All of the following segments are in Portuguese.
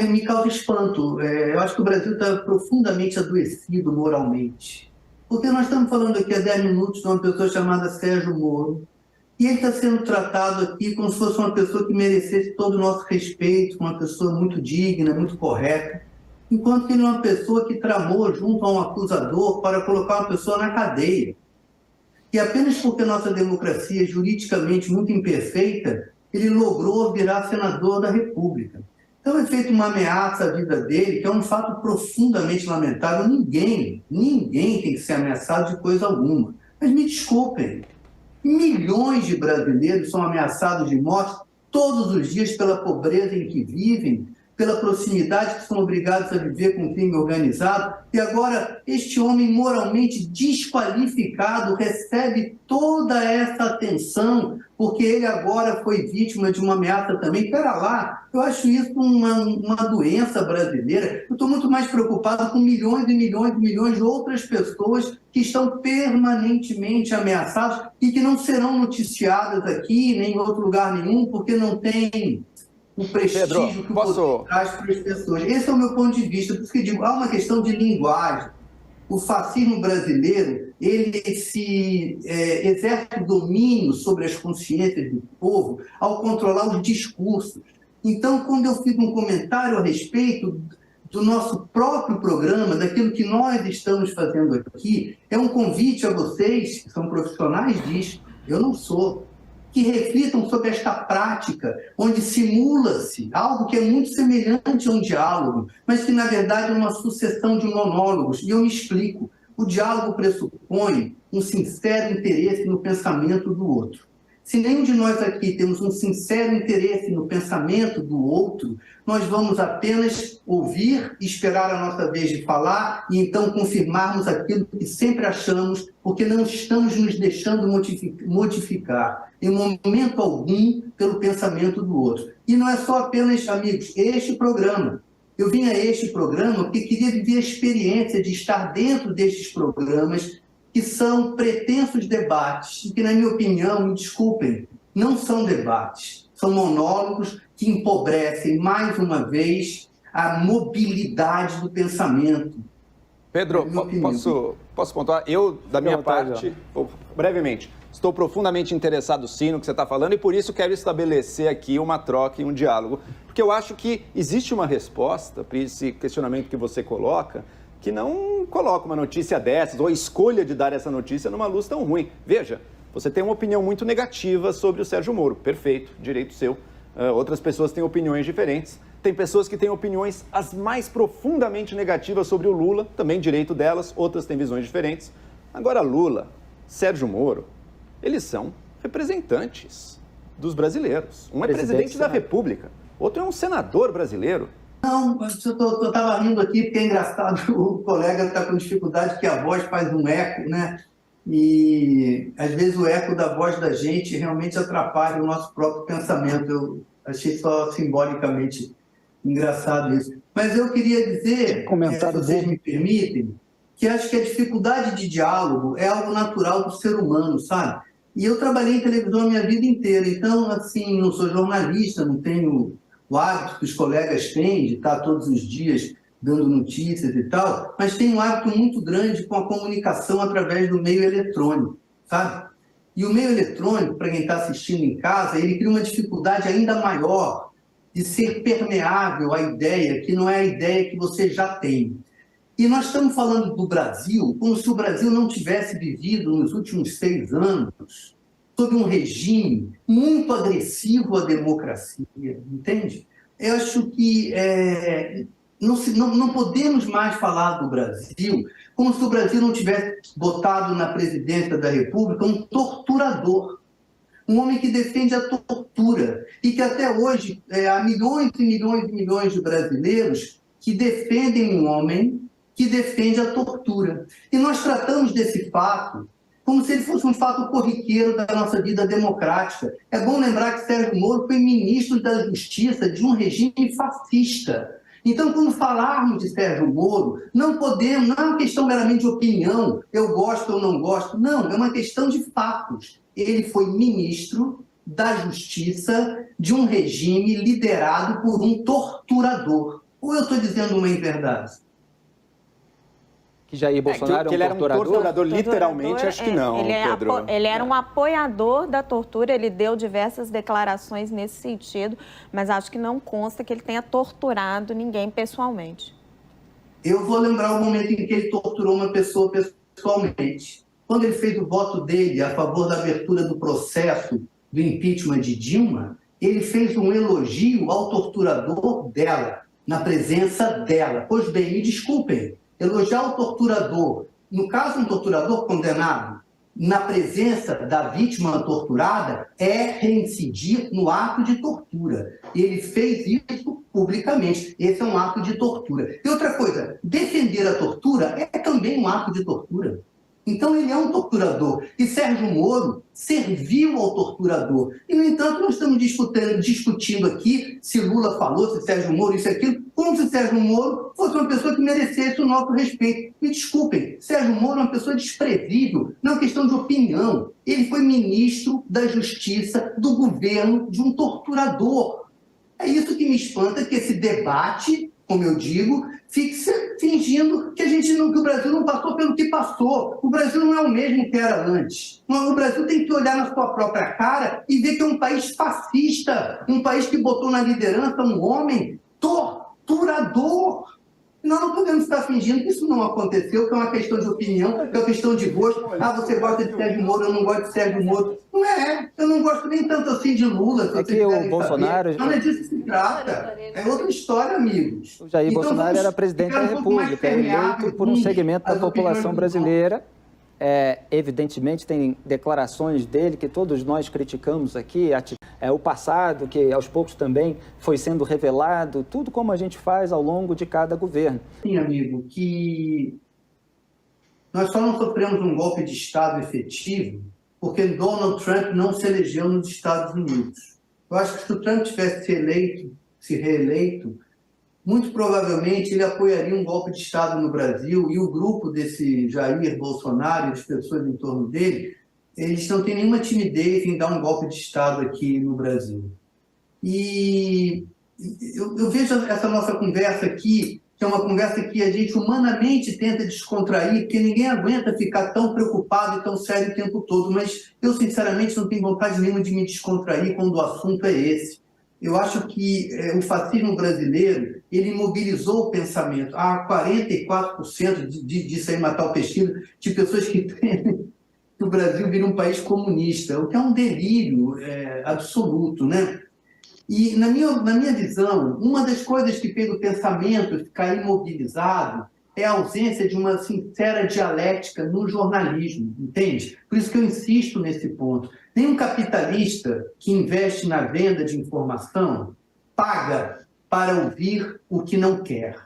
me causa espanto. Eu acho que o Brasil está profundamente adoecido moralmente. Porque nós estamos falando aqui há 10 minutos de uma pessoa chamada Sérgio Moro, e ele está sendo tratado aqui como se fosse uma pessoa que merecesse todo o nosso respeito, uma pessoa muito digna, muito correta, enquanto que ele é uma pessoa que tramou junto a um acusador para colocar uma pessoa na cadeia. E apenas porque nossa democracia é juridicamente muito imperfeita, ele logrou virar senador da República. Então é feita uma ameaça à vida dele, que é um fato profundamente lamentável. Ninguém tem que ser ameaçado de coisa alguma. Mas me desculpem, milhões de brasileiros são ameaçados de morte todos os dias pela pobreza em que vivem, pela proximidade que são obrigados a viver com o crime organizado, e agora este homem moralmente desqualificado recebe toda essa atenção, porque ele agora foi vítima de uma ameaça também. Espera lá, eu acho isso uma doença brasileira. Eu estou muito mais preocupado com milhões e milhões e milhões de outras pessoas que estão permanentemente ameaçadas e que não serão noticiadas aqui, nem em outro lugar nenhum, porque não tem o prestígio Pedro, que o poder traz para as pessoas. Esse é o meu ponto de vista. Por isso que eu digo, há uma questão de linguagem. O fascismo brasileiro, ele exerce o domínio sobre as consciências do povo ao controlar os discursos. Então, quando eu fiz um comentário a respeito do nosso próprio programa, daquilo que nós estamos fazendo aqui, é um convite a vocês, que são profissionais disso, eu não sou, que reflitam sobre esta prática, onde simula-se algo que é muito semelhante a um diálogo, mas que, na verdade, é uma sucessão de monólogos. E eu me explico. O diálogo pressupõe um sincero interesse no pensamento do outro. Se nenhum de nós aqui temos um sincero interesse no pensamento do outro, nós vamos apenas ouvir, esperar a nossa vez de falar e então confirmarmos aquilo que sempre achamos, porque não estamos nos deixando modificar em momento algum pelo pensamento do outro. E não é só apenas, amigos, este programa. Eu vim a este programa porque queria viver a experiência de estar dentro destes programas que são pretensos debates, e que, na minha opinião, me desculpem, não são debates, são monólogos que empobrecem, mais uma vez, a mobilidade do pensamento. Pedro, posso pontuar? Eu, da minha parte, brevemente, estou profundamente interessado, sim, no que você está falando, e por isso quero estabelecer aqui uma troca e um diálogo, porque eu acho que existe uma resposta para esse questionamento que você coloca, que não coloca uma notícia dessas, ou a escolha de dar essa notícia numa luz tão ruim. Veja, você tem uma opinião muito negativa sobre o Sérgio Moro, perfeito, direito seu. Outras pessoas têm opiniões diferentes. Tem pessoas que têm opiniões as mais profundamente negativas sobre o Lula, também direito delas, outras têm visões diferentes. Agora, Lula, Sérgio Moro, eles são representantes dos brasileiros. Um é presidente da República, outro é um senador brasileiro. Não, eu estava rindo aqui porque é engraçado, o colega está com dificuldade que a voz faz um eco, né? E às vezes o eco da voz da gente realmente atrapalha o nosso próprio pensamento. Eu achei só simbolicamente engraçado isso. Mas eu queria dizer, se vocês me permitem, que acho que a dificuldade de diálogo é algo natural do ser humano, sabe? E eu trabalhei em televisão a minha vida inteira, então, assim, não sou jornalista, não tenho o hábito que os colegas têm de estar todos os dias dando notícias e tal, mas tem um hábito muito grande com a comunicação através do meio eletrônico, sabe? E o meio eletrônico, para quem está assistindo em casa, ele cria uma dificuldade ainda maior de ser permeável à ideia, que não é a ideia que você já tem. E nós estamos falando do Brasil como se o Brasil não tivesse vivido nos últimos 6 anos sob um regime muito agressivo à democracia, entende? Eu acho que não podemos mais falar do Brasil como se o Brasil não tivesse botado na presidência da República um torturador, um homem que defende a tortura, e que até hoje há milhões e milhões e milhões de brasileiros que defendem um homem que defende a tortura. E nós tratamos desse fato como se ele fosse um fato corriqueiro da nossa vida democrática. É bom lembrar que Sérgio Moro foi ministro da Justiça de um regime fascista. Então, quando falarmos de Sérgio Moro, não podemos, não é uma questão meramente de opinião, eu gosto ou não gosto, não, é uma questão de fatos. Ele foi ministro da Justiça de um regime liderado por um torturador. Ou eu estou dizendo uma inverdade? Que Jair Bolsonaro que ele era um torturador, literalmente, acho que não, Pedro. Ele era um apoiador da tortura, ele deu diversas declarações nesse sentido, mas acho que não consta que ele tenha torturado ninguém pessoalmente. Eu vou lembrar o momento em que ele torturou uma pessoa pessoalmente. Quando ele fez o voto dele a favor da abertura do processo do impeachment de Dilma, ele fez um elogio ao torturador dela, na presença dela. Pois bem, me desculpem, elogiar o torturador, no caso um torturador condenado, na presença da vítima torturada, é reincidir no ato de tortura. Ele fez isso publicamente. Esse é um ato de tortura. E outra coisa, defender a tortura é também um ato de tortura. Então, ele é um torturador. E Sérgio Moro serviu ao torturador. E, no entanto, nós estamos discutindo aqui se Lula falou, se Sérgio Moro, isso e aquilo, como se Sérgio Moro fosse uma pessoa que merecesse o nosso respeito. Me desculpem, Sérgio Moro é uma pessoa desprezível, não é uma questão de opinião. Ele foi ministro da Justiça do governo de um torturador. É isso que me espanta, que esse debate, como eu digo, fique fingindo que que o Brasil não passou pelo que passou. O Brasil não é o mesmo que era antes. O Brasil tem que olhar na sua própria cara e ver que é um país fascista, um país que botou na liderança um homem torturador. Nós não podemos estar fingindo que isso não aconteceu, que é uma questão de opinião, que é uma questão de gosto. Ah, você gosta de Sérgio Moro, eu não gosto de Sérgio Moro. Não é, eu não gosto nem tanto assim de Lula. É que o Bolsonaro... Não é disso que se trata. É outra história, amigos. O Jair Bolsonaro era presidente da República, eleito por um segmento da população brasileira. Evidentemente, tem declarações dele que todos nós criticamos aqui, o passado, que aos poucos também foi sendo revelado, tudo como a gente faz ao longo de cada governo. Sim, amigo, que nós só não sofremos um golpe de Estado efetivo porque Donald Trump não se elegeu nos Estados Unidos. Eu acho que se o Trump tivesse se reeleito, muito provavelmente ele apoiaria um golpe de Estado no Brasil, e o grupo desse Jair Bolsonaro e as pessoas em torno dele, eles não têm nenhuma timidez em dar um golpe de Estado aqui no Brasil. E eu vejo essa nossa conversa aqui, que é uma conversa que a gente humanamente tenta descontrair, porque ninguém aguenta ficar tão preocupado e tão sério o tempo todo, mas eu, sinceramente, não tenho vontade nenhuma de me descontrair quando o assunto é esse. Eu acho que o fascismo brasileiro, ele mobilizou o pensamento. Há 44% disso aí, matar o pesquisa, de pessoas que temem que o Brasil vire um país comunista, o que é um delírio absoluto, né? E, na minha visão, uma das coisas que fez o pensamento ficar imobilizado é a ausência de uma sincera dialética no jornalismo, entende? Por isso que eu insisto nesse ponto. Nenhum capitalista que investe na venda de informação paga para ouvir o que não quer.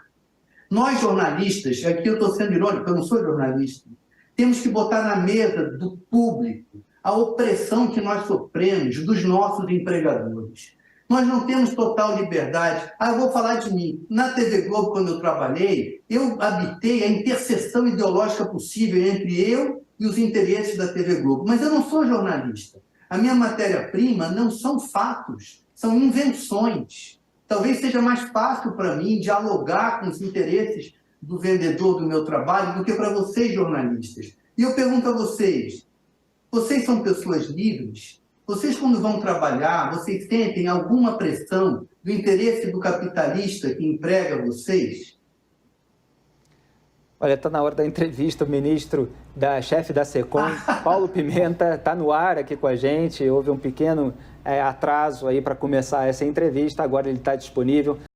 Nós, jornalistas, aqui eu estou sendo irônico, eu não sou jornalista, temos que botar na mesa do público a opressão que nós sofremos dos nossos empregadores. Nós não temos total liberdade. Eu vou falar de mim. Na TV Globo, quando eu trabalhei, eu habitei a interseção ideológica possível entre eu e os interesses da TV Globo. Mas eu não sou jornalista. A minha matéria-prima não são fatos, são invenções. Talvez seja mais fácil para mim dialogar com os interesses do vendedor do meu trabalho do que para vocês, jornalistas. E eu pergunto a vocês, vocês são pessoas livres? Vocês, quando vão trabalhar, vocês sentem alguma pressão do interesse do capitalista que emprega vocês? Olha, está na hora da entrevista, o ministro chefe da SECOM, Paulo Pimenta, está no ar aqui com a gente. Houve um pequeno atraso aí para começar essa entrevista, agora ele está disponível.